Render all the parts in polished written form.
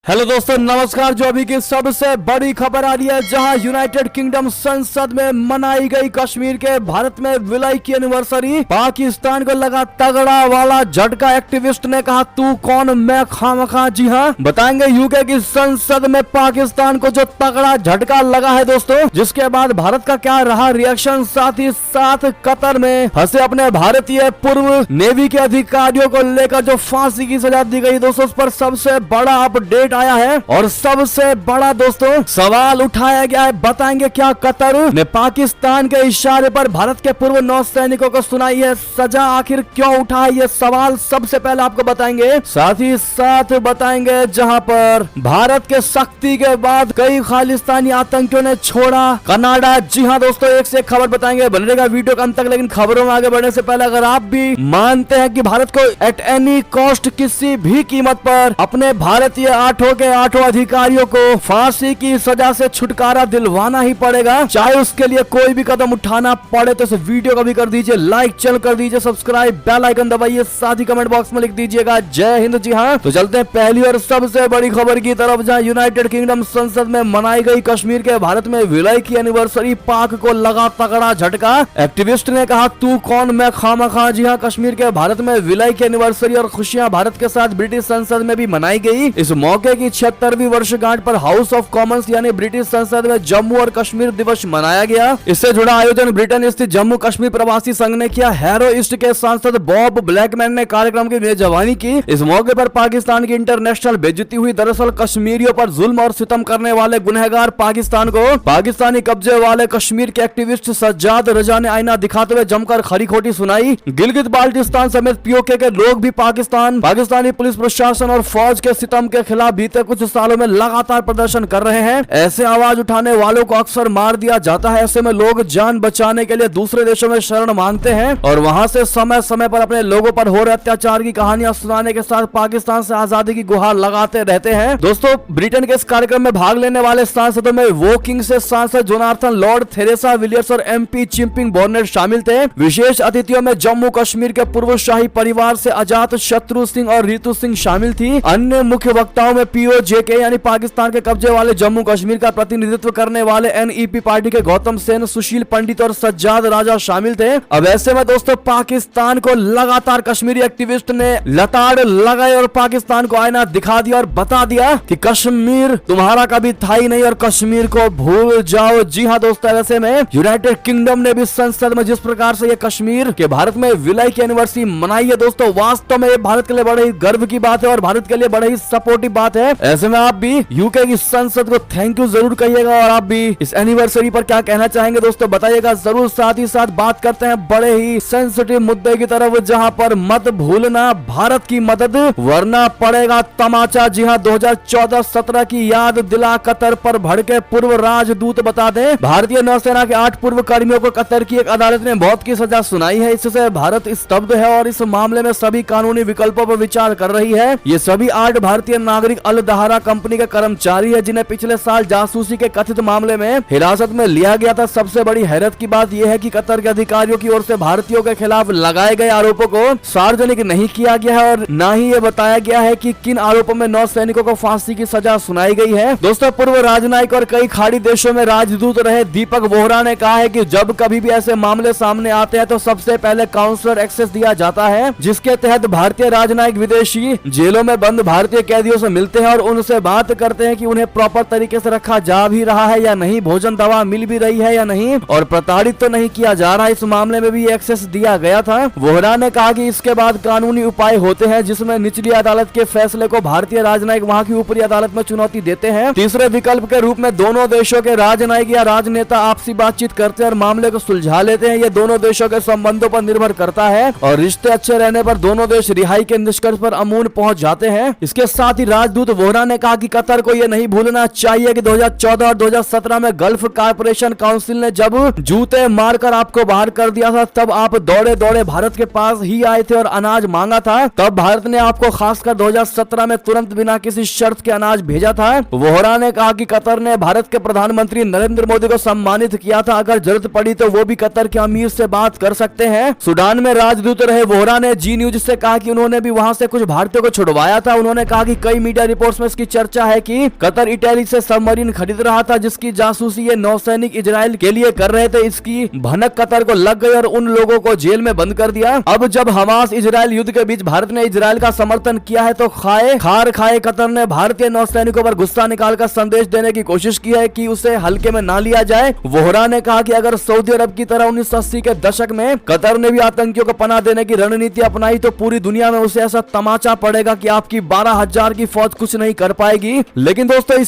Hello दोस्तों, नमस्कार। जो अभी की सबसे बड़ी खबर आ रही है, जहां यूनाइटेड किंगडम संसद में मनाई गई कश्मीर के भारत में विलय की एनिवर्सरी। पाकिस्तान को लगा तगड़ा वाला झटका। एक्टिविस्ट ने कहा तू कौन मैं खामखा। जी हाँ, बताएंगे यूके की संसद में पाकिस्तान को जो तगड़ा झटका लगा है दोस्तों, जिसके बाद भारत का क्या रहा रिएक्शन। साथ ही साथ कतर में फंसे अपने भारतीय पूर्व नेवी के अधिकारियों को लेकर जो फांसी की सजा दी गई दोस्तों, उस पर सबसे बड़ा अपडेट आया है। और सबसे बड़ा दोस्तों सवाल उठाया गया है, बताएंगे क्या कतर ने पाकिस्तान के इशारे पर भारत के पूर्व नौसैनिकों को सुनाई है सजा। आखिर क्यों उठा है ये सवाल, सबसे पहले आपको बताएंगे। साथ ही साथ बताएंगे जहां पर भारत के सख्ती के बाद कई खालिस्तानी आतंकियों ने छोड़ा कनाडा। जी हाँ दोस्तों, एक से एक खबर बताएंगे, बने रहेगा वीडियो के अंत तक। लेकिन खबरों में आगे बढ़ने से पहले अगर आप भी मानते हैं कि भारत को एट एनी कॉस्ट किसी भी कीमत पर अपने भारतीय आठों के आठों अधिकारियों को फांसी की सजा से छुटकारा दिलवाना ही पड़ेगा, चाहे उसके लिए कोई भी कदम उठाना पड़े, तो इस वीडियो को भी कर दीजिए लाइक, चैनल कर दीजिए सब्सक्राइब, बेल आइकन दबाइए, साथ ही कमेंट बॉक्स में लिख दीजिएगा जय हिंद। जी हाँ, तो चलते हैं पहली और सबसे बड़ी खबर की तरफ, जहां यूनाइटेड किंगडम संसद में मनाई गई कश्मीर के भारत में विलय की एनिवर्सरी। पाक को लगा तगड़ा झटका। एक्टिविस्ट ने कहा तू कौन मैं खामखा। जी हाँ, कश्मीर के भारत में विलय की एनिवर्सरी और खुशियां भारत के साथ ब्रिटिश संसद में भी मनाई गई। इस मौके की 76वीं वर्षगांठ पर हाउस ऑफ कॉमन्स यानी ब्रिटिश संसद में जम्मू और कश्मीर दिवस मनाया गया। इससे जुड़ा आयोजन ब्रिटेन स्थित जम्मू कश्मीर प्रवासी संघ ने किया। हैरो ईस्ट के सांसद बॉब ब्लैकमैन ने कार्यक्रम की मेजबानी की। इस मौके पर पाकिस्तान की इंटरनेशनल बेइज्जती हुई। दरअसल कश्मीरियों पर जुल्म और सितम करने वाले गुनहगार पाकिस्तान को पाकिस्तानी कब्जे वाले कश्मीर के एक्टिविस्ट सज्जाद रजा ने आईना दिखाते हुए जमकर खरी खोटी सुनाई। गिलगित बाल्टिस्तान समेत पीओके के लोग भी पाकिस्तानी पुलिस प्रशासन और फौज के सितम के खिलाफ बीते कुछ सालों में लगातार प्रदर्शन कर रहे हैं। ऐसे आवाज उठाने वालों को अक्सर मार दिया जाता है। ऐसे में लोग जान बचाने के लिए दूसरे देशों में शरण मांगते हैं और वहां से समय समय पर अपने लोगों पर हो रहे अत्याचार की कहानियां सुनाने के साथ पाकिस्तान से आजादी की गुहार लगाते रहते हैं। दोस्तों, ब्रिटेन के इस कार्यक्रम में भाग लेने वाले सांसदों में वोकिंग से सांसद जोनाथन लॉर्ड, थेरेसा विलियर्स और एमपी चिम्पिंग बॉर्नेट शामिल थे। विशेष अतिथियों में जम्मू कश्मीर के पूर्व शाही परिवार से अजात शत्रु सिंह और रितु सिंह शामिल थी। अन्य मुख्य वक्ताओं में पीओजेके यानी पाकिस्तान के कब्जे वाले जम्मू कश्मीर का प्रतिनिधित्व करने वाले एनईपी पार्टी के गौतम सेन, सुशील पंडित और सज्जाद राजा शामिल थे। अब ऐसे में दोस्तों पाकिस्तान को लगातार कश्मीरी एक्टिविस्ट ने लताड़ लगाए और पाकिस्तान को आईना दिखा दिया और बता दिया कि कश्मीर तुम्हारा कभी था ही नहीं और कश्मीर को भूल जाओ। जी हाँ दोस्तों, ऐसे में यूनाइटेड किंगडम ने भी संसद में जिस प्रकार से ये कश्मीर के भारत में विलय की एनिवर्सरी मनाई है दोस्तों, वास्तव में ये भारत के लिए बड़े ही गर्व की बात है और भारत के लिए बड़े ही सपोर्टिव बात है। ऐसे में आप भी यूके की संसद को थैंक यू जरूर कहिएगा और आप भी इस एनिवर्सरी पर क्या कहना चाहेंगे दोस्तों बताइएगा जरूर। साथ ही साथ बात करते हैं बड़े ही सेंसिटिव मुद्दे की तरफ, जहां पर मत भूलना भारत की मदद वरना पड़ेगा तमाचा। जी हां, 2014-17 की याद दिला कतर पर भड़के पूर्व राजदूत। बता दें, भारतीय नौसेना के 8 पूर्व कर्मियों को कतर की एक अदालत ने मौत की सजा सुनाई है। इससे भारत स्तब्ध है और इस मामले में सभी कानूनी विकल्पों पर विचार कर रही है। ये सभी 8 भारतीय नागरिक अल दहारा कंपनी के कर्मचारी है, जिन्हें पिछले साल जासूसी के कथित मामले में हिरासत में लिया गया था। सबसे बड़ी हैरत की बात यह है कि कतर के अधिकारियों की ओर से भारतीयों के खिलाफ लगाए गए आरोपों को सार्वजनिक नहीं किया गया है और न ही ये बताया गया है कि किन आरोपों में 9 सैनिकों को फांसी की सजा सुनाई गई है। दोस्तों, पूर्व राजनयिक और कई खाड़ी देशों में राजदूत रहे दीपक वोहरा ने कहा है कि जब कभी भी ऐसे मामले सामने आते हैं तो सबसे पहले काउंसलर एक्सेस दिया जाता है, जिसके तहत भारतीय राजनयिक विदेशी जेलों में बंद भारतीय कैदियों से मिलते हैं और उनसे बात करते हैं कि उन्हें प्रॉपर तरीके से रखा जा भी रहा है या नहीं, भोजन दवा मिल भी रही है या नहीं और प्रताड़ित तो नहीं किया जा रहा। इस मामले में भी एक्सेस दिया गया था। वोहरा ने कहा कि इसके बाद कानूनी उपाय होते हैं, जिसमें निचली अदालत के फैसले को भारतीय राजनयिक वहां की ऊपरी अदालत में चुनौती देते हैं। तीसरे विकल्प के रूप में दोनों देशों के राजनयिक या राजनेता आपसी बातचीत करते हैं और मामले को सुलझा लेते हैं। ये दोनों देशों के संबंधों पर निर्भर करता है और रिश्ते अच्छे रहने पर दोनों देश रिहाई के निष्कर्ष पर अमून पहुंच जाते हैं। इसके साथ ही राजदूत वोहरा ने कहा कि कतर को यह नहीं भूलना चाहिए कि 2014 और 2017 में गल्फ कारपोरेशन काउंसिल ने जब जूते मारकर आपको बाहर कर दिया था, तब आप दौड़े दौड़े भारत के पास ही आए थे और अनाज मांगा था। तब भारत ने आपको खासकर 2017 में तुरंत बिना किसी शर्त के अनाज भेजा था। वोहरा ने कहा कि कतर ने भारत के प्रधानमंत्री नरेंद्र मोदी को सम्मानित किया था। अगर जरूरत पड़ी तो वो भी कतर के अमीर से बात कर सकते हैं। सूडान में राजदूत रहे वोहरा ने जी न्यूज से कहा कि उन्होंने भी वहां से कुछ भारतीयों को छुड़वाया था। उन्होंने कहा कि कई मीडिया रिपोर्ट्स में इसकी चर्चा है कि कतर इटली से सबमरीन खरीद रहा था, जिसकी जासूसी ये नौसैनिक इजराइल के लिए कर रहे थे। इसकी भनक कतर को लग गई और उन लोगों को जेल में बंद कर दिया। अब जब हमास इजराइल युद्ध के बीच भारत ने इजराइल का समर्थन किया है तो खार खाए कतर ने भारतीय नौसैनिकों पर गुस्सा निकालकर संदेश देने की कोशिश की है कि उसे हल्के में ना लिया जाए। वोहरा ने कहा कि अगर सऊदी अरब की तरह 1980 के दशक में कतर ने भी आतंकियों को पनाह देने की रणनीति अपनाई तो पूरी दुनिया में उसे ऐसा तमाचा पड़ेगा कि आपकी 12,000 की फौज कुछ नहीं कर पाएगी। लेकिन दोस्तों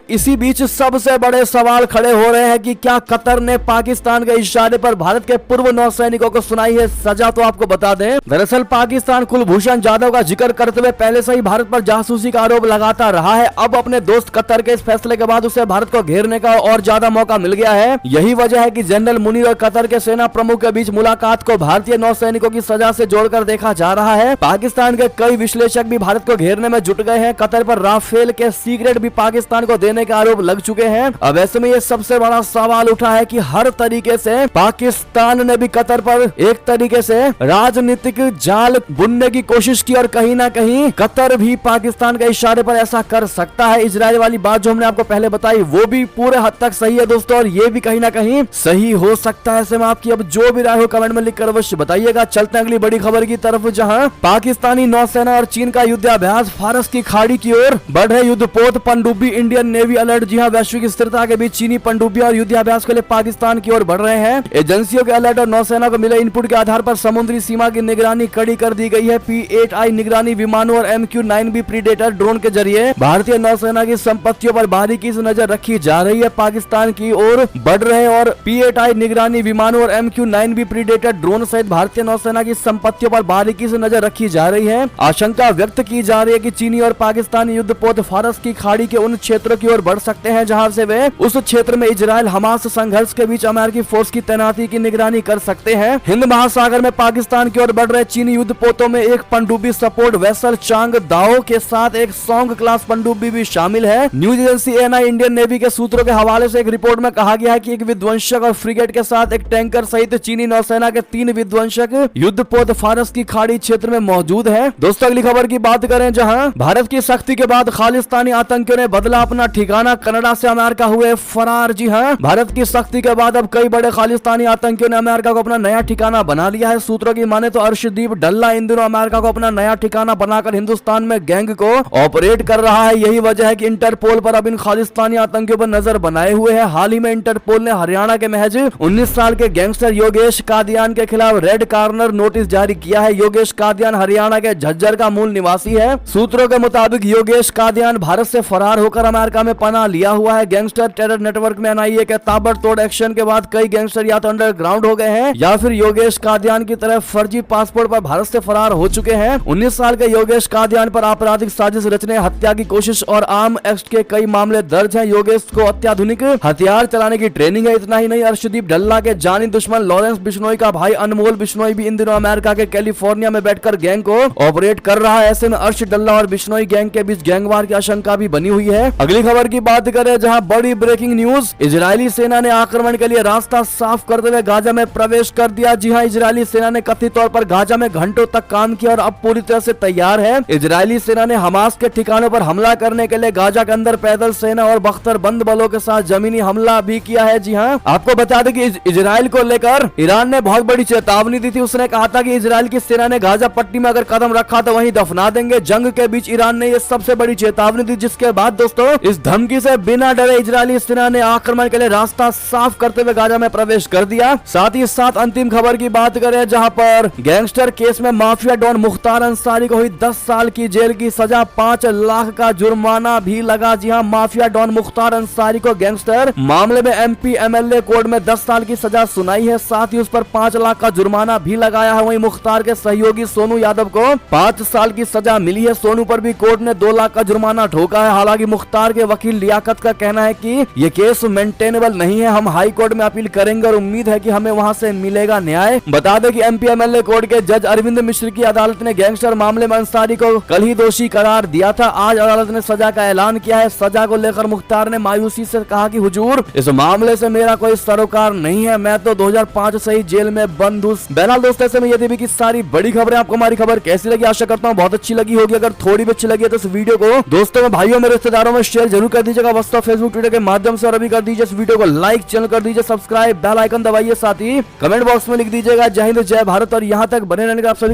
इसी बीच सबसे बड़े सवाल खड़े हो रहे हैं कि क्या कतर ने पाकिस्तान के इशारे पर भारत के पूर्व नौसैनिकों को सुनाई है सजा। तो आपको बता दें, दरअसल पाकिस्तान कुलभूषण जाधव का जिक्र करते हुए पहले से ही भारत पर जासूसी का आरोप लगाता रहा है। अब अपने दोस्त कतर के इस फैसले के बाद उसे भारत को घेरने का और ज्यादा मौका मिल गया है। यही वजह है कि जनरल मुनीर और कतर के सेना प्रमुख के बीच मुलाकात को भारतीय नौसैनिकों की सजा से जोड़कर देखा जा रहा है। पाकिस्तान के कई विश्लेषक भी भारत को घेरने में जुट गए हैं। कतर पर राफेल के सीक्रेट भी पाकिस्तान को देने के आरोप लग चुके हैं। अब ऐसे में ये सबसे बड़ा सवाल उठा है कि हर तरीके से पाकिस्तान ने भी कतर पर एक तरीके से राजनीतिक जाल बुनने की कोशिश की और कहीं ना कहीं कतर भी पाकिस्तान के इशारे पर ऐसा कर सकता है। इजराइल वाली बात जो हमने आपको पहले बताई वो भी पूरे हद तक सही है दोस्तों, और ये भी कहीं ना कहीं सही हो सकता है। ऐसे में आपकी अब जो भी राय हो कमेंट में लिखकर अवश्य बताइएगा। चलते हैं अगली बड़ी खबर की तरफ, जहां पाकिस्तानी नौसेना और चीन का युद्धाभ्यास फारस की खाड़ी की ओर बढ़े। युद्धपोत पनडुब्बी इंडियन नेवी अलर्ट। जी हां, वैश्विक स्थिरता के बीच चीनी पनडुब्बियां और युद्धाभ्यास के लिए पाकिस्तान की ओर बढ़ रहे हैं। एजेंसियों के अलर्ट और नौसेना को मिले इनपुट के आधार पर समुद्री सीमा की निगरानी कड़ी कर दी गई है। P-8I निगरानी विमानों और MQ-9B प्रीडेटर ड्रोन के जरिए भारतीय नौसेना की संपत्तियों पर बारीकी से नजर रखी जा रही है। पाकिस्तान की ओर बढ़ रहे और P-8I निगरानी विमानों और MQ-9B प्रीडेटर ड्रोन सहित भारतीय नौसेना की संपत्तियों पर बारीकी से नजर रखी जा रही है। आशंका व्यक्त की जा रही है कि चीनी और पाकिस्तानी युद्धपोत फारस की खाड़ी के उन क्षेत्रों की ओर बढ़ सकते हैं जहां से वे उस क्षेत्र में इजराइल हमास संघर्ष के बीच अमेरिकी फोर्स की तैनाती की निगरानी कर सकते हैं। हिंद महासागर में पाकिस्तान की ओर बढ़ रहे चीनी युद्धपोतों में एक पनडुब्बी सपोर्ट वेसल चांग दाओ के साथ एक सॉन्ग क्लास पनडुब्बी भी शामिल है। News agency ANI Indian navy के सूत्रों के हवाले से एक रिपोर्ट में कहा गया है कि एक विध्वंसक और फ्रिगेट के साथ एक टैंकर सहित चीनी नौसेना के 3 विध्वंसक युद्धपोत फारस की खाड़ी क्षेत्र में मौजूद है। दोस्तों अगली खबर की बात करें, जहां भारत की सख्ती के बाद खालिस्तानी आतंकियों ने बदला अपना ठिकाना, कनाडा से अमेरिका हुए फरार। जी हां, भारत की सख्ती के बाद अब कई बड़े खालिस्तानी आतंकियों ने अमेरिका को अपना नया ठिकाना बना लिया है। सूत्रों की माने तो अर्शदीप डल्ला इन दिनों अमेरिका को अपना नया ठिकाना बनाकर हिंदुस्तान में गैंग को ऑपरेट कर रहा है। यही वजह है कि इंटरपोल पर अब इन खालिस्तानी आतंकियों पर नजर बनाए हुए है। हाल ही में इंटरपोल ने हरियाणा के महज 19 साल के गैंगस्टर योगेश कादियान के खिलाफ रेड कार्नर नोटिस जारी किया है। योगेश कादियान हरियाणा के झज्जर का मूल निवासी है। सूत्रों के मुताबिक योगेश कादियान भारत से फरार होकर अमेरिका में पनाह लिया हुआ है। गैंगस्टर टेरर नेटवर्क में NIA के ताबड़तोड़ एक्शन के बाद कई गैंगस्टर या तो अंडरग्राउंड हो गए हैं या फिर योगेश कादियान की तरह फर्जी पासपोर्ट पर भारत से फरार हो चुके हैं। 19 साल के योगेश कादियान पर आपराधिक साजिश रचने, हत्या की कोशिश और आर्म एक्ट के कई मामले दर्ज हैं। योगेश को अत्याधुनिक हथियार चलाने की ट्रेनिंग है। इतना ही नहीं, अर्शदीप डल्ला के जानी दुश्मन लॉरेंस बिश्नोई का भाई अनमोल बिश्नोई भी इन दिनों अमेरिका के कैलिफोर्निया में बैठकर गैंग को ऑपरेट कर रहा है। ऐसे में अर्श डल्ला और बिश्नोई गैंग के बीच गैंगवार की आशंका भी बनी हुई है। अगली खबर की बात करें, जहां बड़ी ब्रेकिंग न्यूज, इजरायली सेना ने आक्रमण के लिए रास्ता साफ करते हुए गाजा में प्रवेश कर दिया। जी हां, इजरायली सेना ने कथित तौर पर गाजा में घंटों तक काम किया और अब पूरी तरह से तैयार है। इजरायली सेना ने हमास के ठिकानों पर हमला करने के लिए गाजा के अंदर पैदल सेना और बख्तरबंद बलों के साथ जमीनी हमला भी किया है। जी हां, आपको बता दें कि इजराइल को लेकर ईरान ने बहुत बड़ी चेतावनी दी थी। उसने कहा था कि इजराइल की सेना ने गाजा पट्टी में अगर कदम रखा तो वहीं दफना देंगे। जंग के बीच ईरान ने यह सबसे बड़ी चेतावनी दी, जिसके बाद दोस्तों इस धमकी से बिना डरे इजरायली सेना ने आक्रमण के लिए रास्ता साफ करते हुए गाजा में प्रवेश कर दिया। साथ ही साथ अंतिम खबर की बात करें, जहां पर गैंगस्टर केस में माफिया डॉन मुख्तार अंसारी को हुई 10 साल की जेल की सजा, 5 लाख का जुर्माना भी लगा। जी हां, माफिया डॉन मुख्तार अंसारी को गैंगस्टर मामले में MP MLA कोर्ट में 10 साल की सजा सुनाई है। साथ ही उस पर 5 लाख का जुर्माना भी लगाया है। वहीं मुख्तार के सहयोगी सोनू यादव को 5 साल की सजा मिली है। सोनू पर भी कोर्ट ने 2 लाख का जुर्माना ठोका है। हालांकि मुख्तार के वकील लियाकत का कहना है कि ये केस मेंटेनेबल नहीं है, हम हाई कोर्ट में अपील करेंगे और उम्मीद है कि हमें वहां से मिलेगा न्याय। बता दें कि MP MLA कोर्ट के जज अरविंद मिश्र की अदालत ने गैंगस्टर मामले में अंसारी को कल ही दोषी करार दिया था। आज अदालत ने सजा का ऐलान किया है। सजा को लेकर मुख्तार ने मायूसी से कहा कि हुजूर, इस मामले से मेरा कोई सरोकार नहीं है, मैं तो 2005 से ही जेल में बंद हूँ। बहरहाल दोस्तों, ऐसे में ये देवी की सारी बड़ी खबरें, आपको हमारी खबर कैसी लगी? आशा करता हूँ बहुत अच्छी लगी होगी। अगर थोड़ी भी अच्छी लगी है तो इस वीडियो को दोस्तों में, भाइयों में, रिश्तेदारों में शेयर जरूर कर दीजिएगा, व्हाट्सएप, फेसबुक, ट्विटर के माध्यम से, और अभी कर दीजिए इस वीडियो को लाइक, चैनल कर दीजिए सब्सक्राइब, बेल आइकन दबाइए, साथ ही कमेंट बॉक्स में लिख दीजिएगा जय हिंद जय भारत। और यहाँ तक बने रहने का आप सभी